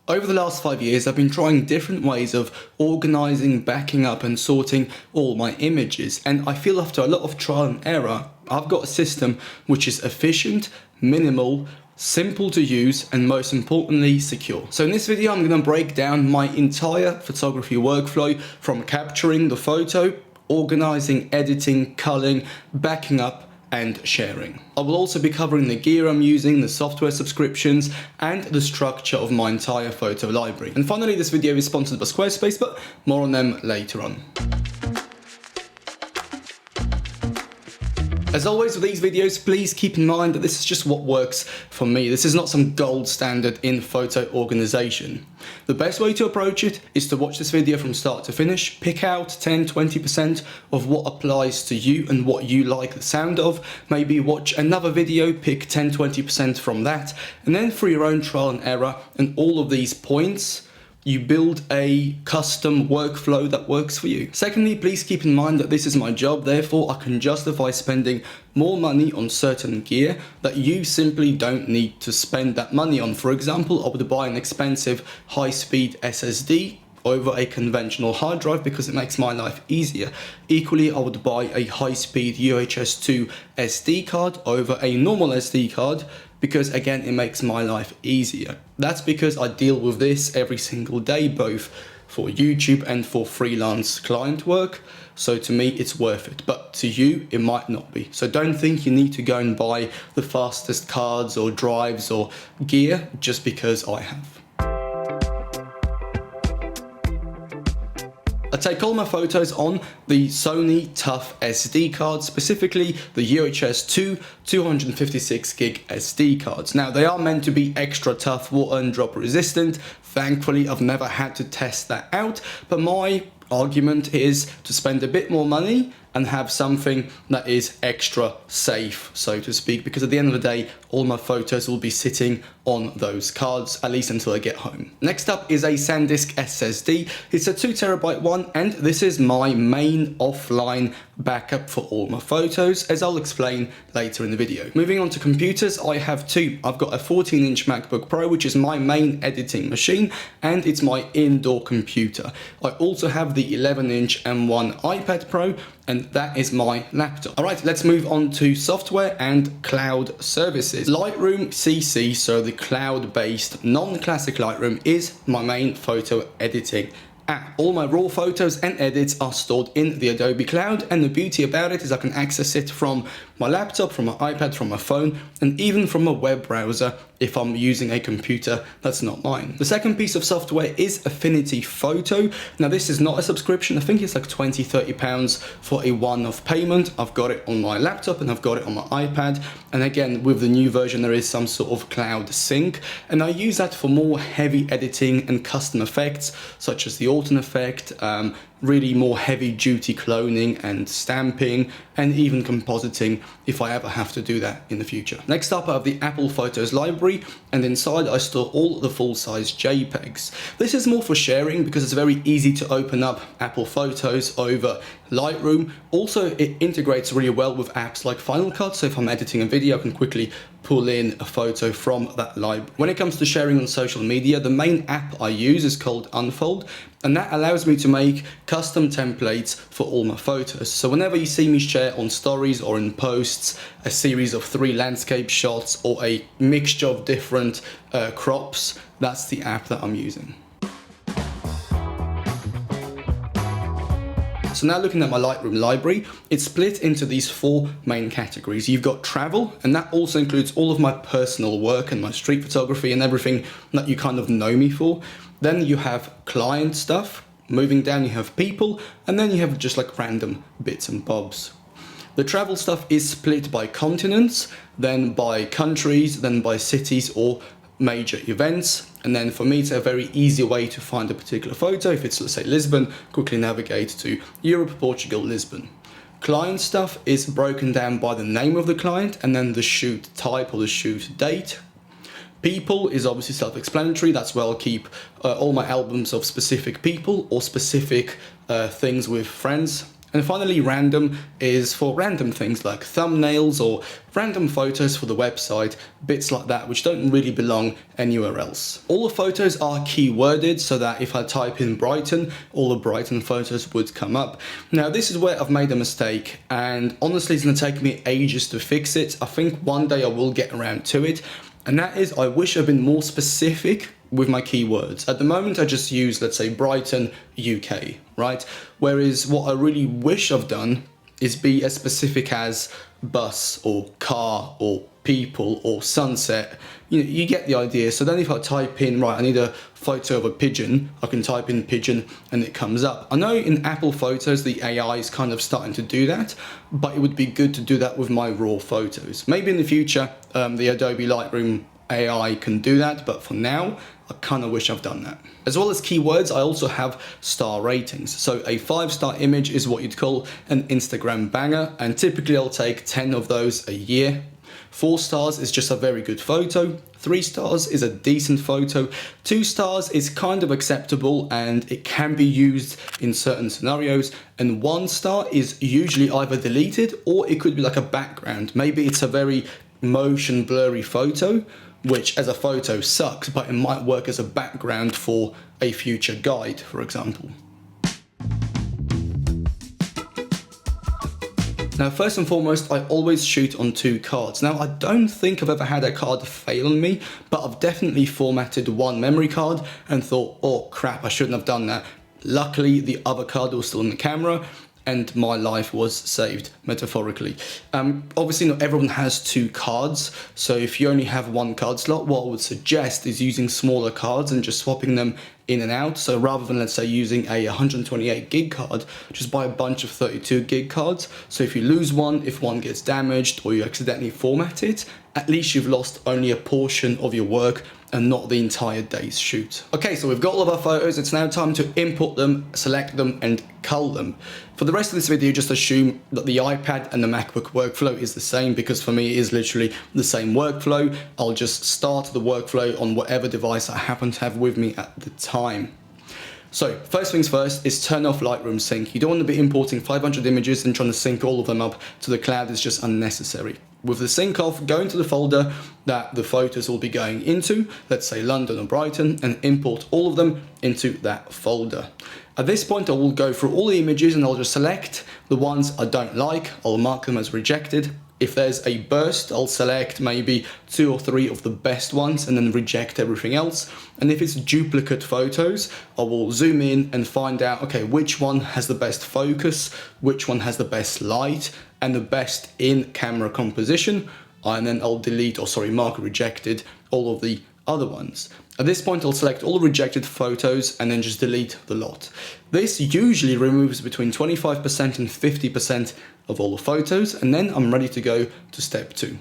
Over the last 5 years, I've been trying different ways of organizing, backing up and sorting all my images, and I feel after a lot of trial and error, I've got a system which is efficient, minimal, simple to use, and most importantly, secure. So in this video, I'm going to break down my entire photography workflow from capturing the photo, organizing, editing, culling, backing up, and sharing. I will also be covering the gear I'm using, the software subscriptions, and the structure of my entire photo library. And finally, this video is sponsored by Squarespace, but more on them later on. As always with these videos, please keep in mind that this is just what works for me. This is not some gold standard in photo organization. The best way to approach it is to watch this video from start to finish, pick out 10-20% of what applies to you and what you like the sound of, maybe watch another video, pick 10-20% from that, and then through your own trial and error and all of these points, you build a custom workflow that works for you. Secondly, please keep in mind that this is my job, therefore I can justify spending more money on certain gear that you simply don't need to spend that money on. For example, I would buy an expensive high-speed SSD over a conventional hard drive because it makes my life easier. Equally, I would buy a high-speed UHS 2 SD card over a normal SD card because again, it makes my life easier. That's because I deal with this every single day, both for YouTube and for freelance client work. So to me, it's worth it, but to you, it might not be. So don't think you need to go and buy the fastest cards or drives or gear just because I have. I take all my photos on the Sony Tough SD card, specifically the UHS 2 256GB SD cards. Now, they are meant to be extra tough, water and drop resistant. Thankfully, I've never had to test that out, but my argument is to spend a bit more money and have something that is extra safe, so to speak, because at the end of the day, all my photos will be sitting on those cards, at least until I get home. Next up is a SanDisk SSD. It's a 2TB one, and this is my main offline backup for all my photos, as I'll explain later in the video. Moving on to computers, I have two. I've got a 14-inch MacBook Pro, which is my main editing machine, and it's my indoor computer. I also have the 11-inch M1 iPad Pro, and that is my laptop. All right, let's move on to software and cloud services. Lightroom CC, so the cloud-based non-classic Lightroom, is my main photo editing app. All my raw photos and edits are stored in the Adobe Cloud, and the beauty about it is I can access it from my laptop, from my iPad, from my phone, and even from a web browser if I'm using a computer that's not mine. The second piece of software is Affinity Photo. Now, this is not a subscription. I think it's like £20-30 for a one-off payment. I've got it on my laptop and I've got it on my iPad. And again, with the new version, there is some sort of cloud sync. And I use that for more heavy editing and custom effects, such as the Alton effect, really more heavy duty cloning and stamping, and even compositing if I ever have to do that in the future. Next up, I have the Apple Photos library, and inside I store all the full-size JPEGs. This is more for sharing because it's very easy to open up Apple Photos over Lightroom. Also, it integrates really well with apps like Final Cut, so if I'm editing a video, I can quickly pull in a photo from that library. When it comes to sharing on social media, the main app I use is called Unfold, and that allows me to make custom templates for all my photos. So whenever you see me share on stories or in posts a series of 3 landscape shots or a mixture of different crops, that's the app that I'm using. So now looking at my Lightroom library, it's split into these 4 main categories. You've got travel, and that also includes all of my personal work and my street photography and everything that you kind of know me for. Then you have client stuff. Moving down, you have people, and then you have just like random bits and bobs. The travel stuff is split by continents, then by countries, then by cities or major events. And then for me, it's a very easy way to find a particular photo. If it's, let's say, Lisbon, quickly navigate to Europe, Portugal, Lisbon. Client stuff is broken down by the name of the client and then the shoot type or the shoot date. People is obviously self-explanatory. That's where I'll keep all my albums of specific people or specific things with friends. And finally, random is for random things like thumbnails or random photos for the website, bits like that which don't really belong anywhere else. All the photos are keyworded so that if I type in Brighton, all the Brighton photos would come up. Now this is where I've made a mistake, and honestly it's going to take me ages to fix it. I think one day I will get around to it, and that is I wish I'd been more specific with my keywords. At the moment I just use, let's say, Brighton, UK, right? Whereas what I really wish I've done is be as specific as bus or car or people or sunset. You get the idea. So then if I type in, right, I need a photo of a pigeon, I can type in pigeon and it comes up. I know in Apple Photos the AI is kind of starting to do that, but it would be good to do that with my raw photos. Maybe in the future the Adobe Lightroom AI can do that, but for now I kind of wish I've done that. As well as keywords, I also have star ratings. So a 5-star image is what you'd call an Instagram banger, and typically I'll take 10 of those a year. 4 stars is just a very good photo. 3 stars is a decent photo. 2 stars is kind of acceptable and it can be used in certain scenarios. And 1 star is usually either deleted or it could be like a background. Maybe it's a very motion blurry photo, which as a photo sucks, but it might work as a background for a future guide, for example. Now, first and foremost, I always shoot on 2 cards. Now, I don't think I've ever had a card fail on me, but I've definitely formatted one memory card and thought, oh crap, I shouldn't have done that. Luckily, the other card was still in the camera and my life was saved, metaphorically. Obviously not everyone has 2 cards, so if you only have 1 card slot, what I would suggest is using smaller cards and just swapping them in and out. So rather than, let's say, using a 128 gig card, just buy a bunch of 32 gig cards. So if you lose one, if one gets damaged or you accidentally format it, at least you've lost only a portion of your work and not the entire day's shoot. Okay, so we've got all of our photos. It's now time to import them, select them, and cull them. For the rest of this video, just assume that the iPad and the MacBook workflow is the same, because for me it is literally the same workflow. I'll just start the workflow on whatever device I happen to have with me at the time. So first things first is turn off Lightroom Sync. You don't want to be importing 500 images and trying to sync all of them up to the cloud. It's just unnecessary. With the sync off, go into the folder that the photos will be going into, let's say London or Brighton, and import all of them into that folder. At this point, I will go through all the images and I'll just select the ones I don't like. I'll mark them as rejected. If there's a burst, I'll select maybe 2 or 3 of the best ones and then reject everything else. And if it's duplicate photos, I will zoom in and find out, okay, which one has the best focus, which one has the best light, and the best in-camera composition. And then I'll delete, or sorry, mark rejected all of the other ones. At this point, I'll select all the rejected photos and then just delete the lot. This usually removes between 25% and 50% of all the photos, and then I'm ready to go to step 2.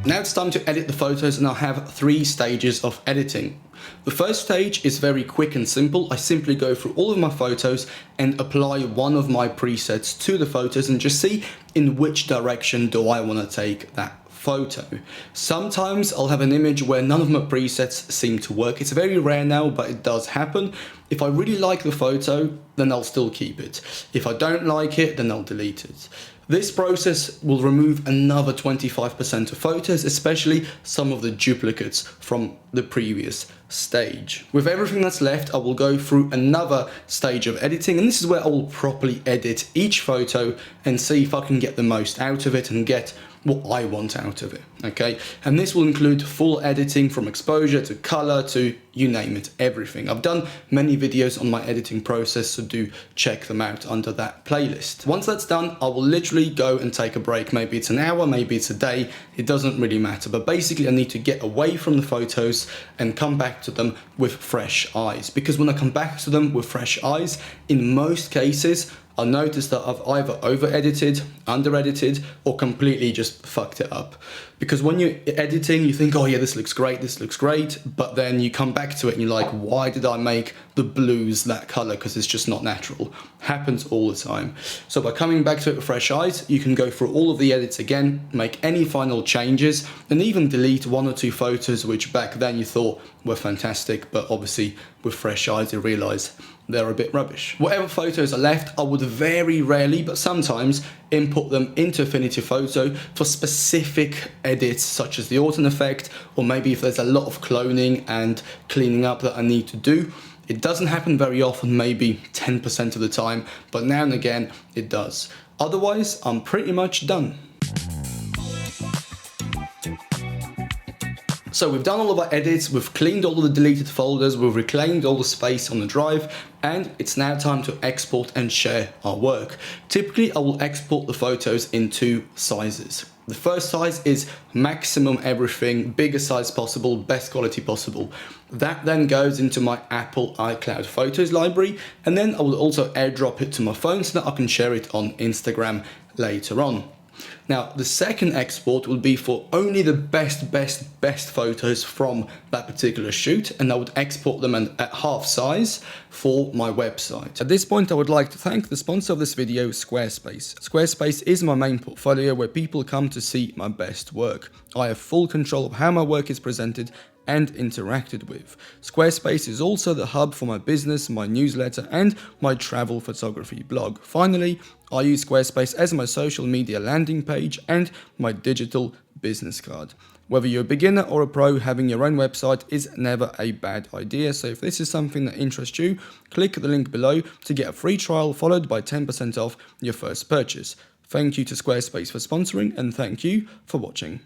Now it's time to edit the photos, and I'll have 3 stages of editing. The first stage is very quick and simple. I simply go through all of my photos and apply one of my presets to the photos and just see in which direction do I want to take that photo. Sometimes I'll have an image where none of my presets seem to work. It's very rare now, but it does happen. If I really like the photo, then I'll still keep it. If I don't like it, then I'll delete it. This process will remove another 25% of photos, especially some of the duplicates from the previous stage. With everything that's left, I will go through another stage of editing, and this is where I will properly edit each photo and see if I can get the most out of it and get what I want out of it, okay? And this will include full editing from exposure to color to you name it, everything. I've done many videos on my editing process, so do check them out under that playlist. Once that's done, I will literally go and take a break. Maybe it's an hour, maybe it's a day, it doesn't really matter. But basically I need to get away from the photos and come back to them with fresh eyes. Because when I come back to them with fresh eyes, in most cases, I'll notice that I've either over-edited, under-edited, or completely just fucked it up. Because when you're editing, you think, oh yeah, this looks great, but then you come back to it and you're like, why did I make the blues that color? Because it's just not natural. Happens all the time. So by coming back to it with fresh eyes, you can go through all of the edits again, make any final changes, and even delete 1 or 2 photos which back then you thought were fantastic, but obviously with fresh eyes you realize they're a bit rubbish. Whatever photos are left, I would very rarely, but sometimes, input them into Affinity Photo for specific edits such as the Autumn effect, or maybe if there's a lot of cloning and cleaning up that I need to do. It doesn't happen very often, maybe 10% of the time, but now and again it does. Otherwise, I'm pretty much done. So we've done all of our edits, we've cleaned all of the deleted folders, we've reclaimed all the space on the drive, and it's now time to export and share our work. Typically, I will export the photos in two sizes. The first size is maximum everything, biggest size possible, best quality possible. That then goes into my Apple iCloud Photos library, and then I will also airdrop it to my phone so that I can share it on Instagram later on. Now, the second export will be for only the best photos from that particular shoot, and I would export them at half size for my website. At this point, I would like to thank the sponsor of this video, Squarespace. Squarespace is my main portfolio where people come to see my best work. I have full control of how my work is presented and interacted with. Squarespace is also the hub for my business, my newsletter, and my travel photography blog. Finally, I use Squarespace as my social media landing page and my digital business card. Whether you're a beginner or a pro, having your own website is never a bad idea. So if this is something that interests you, click the link below to get a free trial followed by 10% off your first purchase. Thank you to Squarespace for sponsoring, and thank you for watching.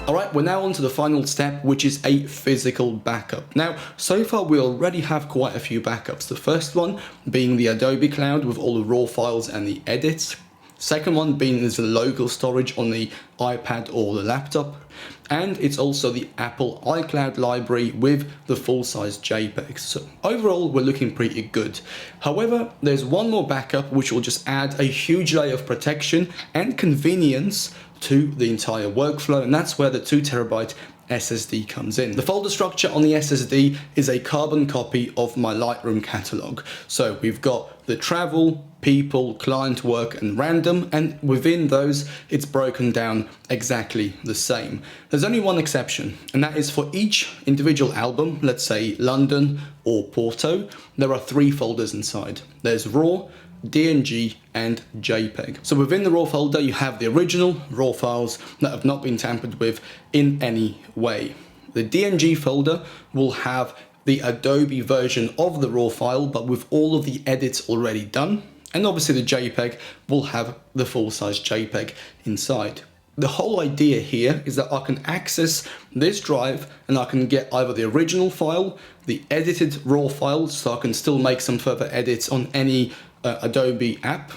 Alright, we're now on to the final step, which is a physical backup. Now, so far we already have quite a few backups. The first one being the Adobe Cloud with all the raw files and the edits. Second one being the local storage on the iPad or the laptop. And it's also the Apple iCloud library with the full-size JPEGs. So overall, we're looking pretty good. However, there's one more backup which will just add a huge layer of protection and convenience to the entire workflow, and that's where the 2TB SSD comes in. The folder structure on the SSD is a carbon copy of my Lightroom catalog. So we've got the travel, people, client work, and random, and within those it's broken down exactly the same. There's only one exception, and that is for each individual album, let's say London or Porto, there are 3 folders inside. There's RAW, DNG, and JPEG. So within the RAW folder you have the original RAW files that have not been tampered with in any way. The DNG folder will have the Adobe version of the RAW file but with all of the edits already done, and obviously the JPEG will have the full-size JPEG inside. The whole idea here is that I can access this drive and I can get either the original file, the edited RAW file, so I can still make some further edits on any Adobe app,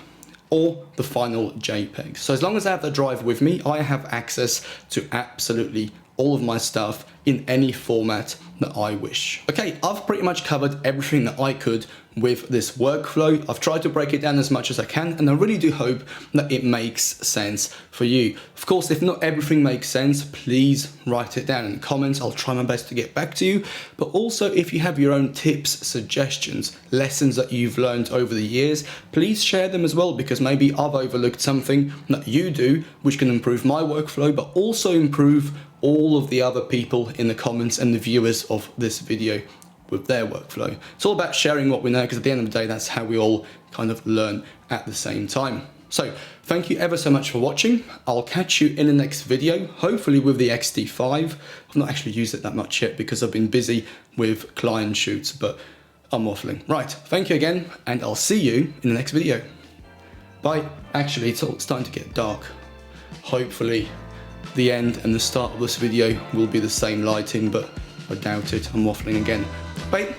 or the final JPEG. So as long as I have the drive with me, I have access to absolutely all of my stuff in any format that I wish. Okay, I've pretty much covered everything that I could with this workflow. I've tried to break it down as much as I can, and I really do hope that it makes sense for you. Of course, if not everything makes sense, please write it down in the comments. I'll try my best to get back to you. But also, if you have your own tips, suggestions, lessons that you've learned over the years, please share them as well, because maybe I've overlooked something that you do which can improve my workflow, but also improve all of the other people in the comments and the viewers of this video with their workflow. It's all about sharing what we know, because at the end of the day, that's how we all kind of learn at the same time. So thank you ever so much for watching. I'll catch you in the next video, hopefully with the XT5. I've not actually used it that much yet because I've been busy with client shoots, but I'm waffling. Right, thank you again, and I'll see you in the next video. Bye. Actually, it's starting to get dark. Hopefully the end and the start of this video will be the same lighting, but I doubt it. I'm waffling again. Bye.